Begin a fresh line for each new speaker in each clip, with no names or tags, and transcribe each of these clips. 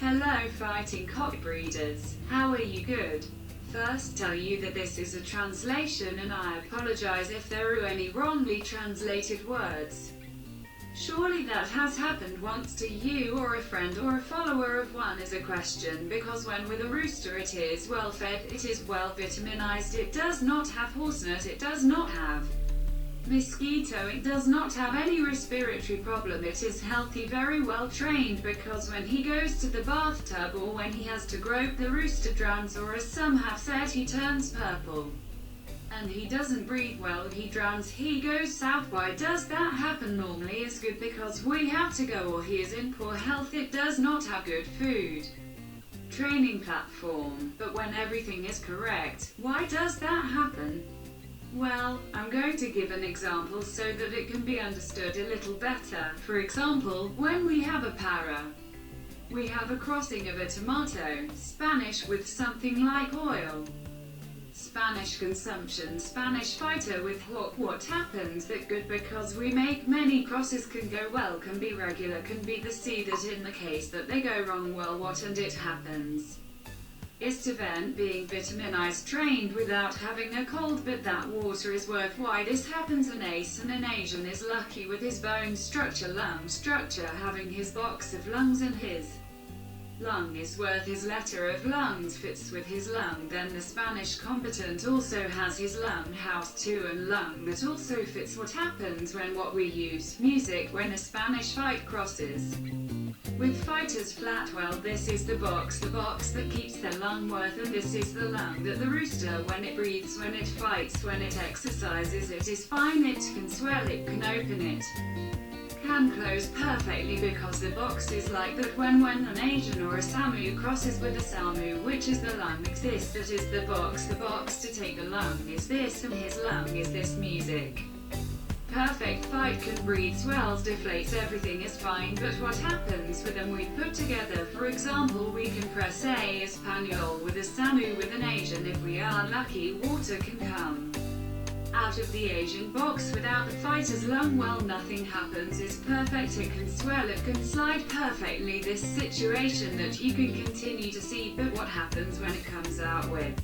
Hello fighting cock breeders, how are you? Good. First tell you that this is a translation and I apologize if there are any wrongly translated words. Surely that has happened once to you or a friend or a follower of one is a question, because when with a rooster it is well fed, it is well vitaminized, it does not have hoarseness, it does not have mosquito, it does not have any respiratory problem, it is healthy, very well trained, because when he goes to the bathtub or when he has to grope, the rooster drowns, or as some have said, he turns purple. And he doesn't breathe well, he drowns, he goes south. Why does that happen? Normally is good because we have to go or he is in poor health, it does not have good food training platform. But when everything is correct, why does that happen? Well, I'm going to give an example so that it can be understood a little better. For example, when we have a para, we have a crossing of a tomato, Spanish with something like oil. Spanish consumption, Spanish fighter with hawk. What happens that good because we make many crosses can go well, can be regular, can be the see that in the case that they go wrong, well what and it happens is to vent being vitaminized, trained without having a cold, but that water is worth why this happens. An ace and an Asian is lucky with his bone structure, lung structure, having his box of lungs and his lung is worth his letter of lungs fits with his lung. Then the Spanish combatant also has his lung house too, and lung that also fits. What happens when what we use music when a Spanish fight crosses with fighters flat? Well, this is the box that keeps their lung worth, and this is the lung that the rooster, when it breathes, when it fights, when it exercises, it is fine, it can swell, it can open, it can close perfectly, because the box is like that. When an Asian or a Samu crosses with a Samu, which is the lung exists, that is the box to take the lung is this, and his lung is this music. Perfect fight, can breathe, swells, deflates, everything is fine. But what happens with them we put together? For example, we can press a Espanol with a Samu with an Asian. If we are lucky, water can come out of the Asian box without the fighter's lung. Well, nothing happens, it's perfect, it can swell, it can slide perfectly. This situation that you can continue to see, but what happens when it comes out with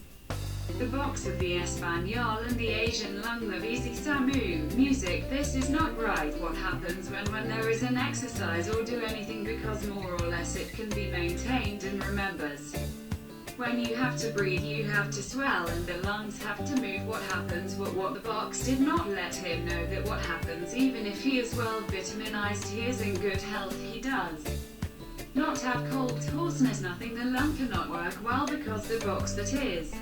the box of the Espanol and the Asian lung of easy Samu music? This is not right. What happens when there is an exercise or do anything, because more or less it can be maintained and remembers. When you have to breathe, you have to swell, and the lungs have to move. What happens? What the box did not let him know that what happens, even if he is well vitaminized, he is in good health, he does not have cold, hoarseness, nothing. The lung cannot work well because the box that is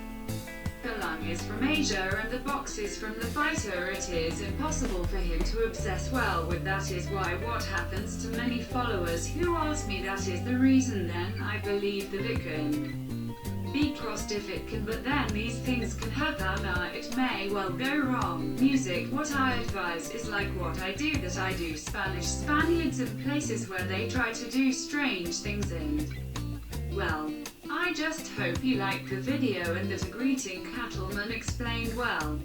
the lung is from Asia and the box is from the fighter. It is impossible for him to obsess well with. That is why what happens to many followers who ask me, that is the reason. Then I believe that it can be crossed if it can, but then these things can happen. It may well go wrong. Music, what I advise is like what I do, that I do Spanish Spaniards in places where they try to do strange things, and well, I just hope you liked the video and that a greeting cattleman explained well.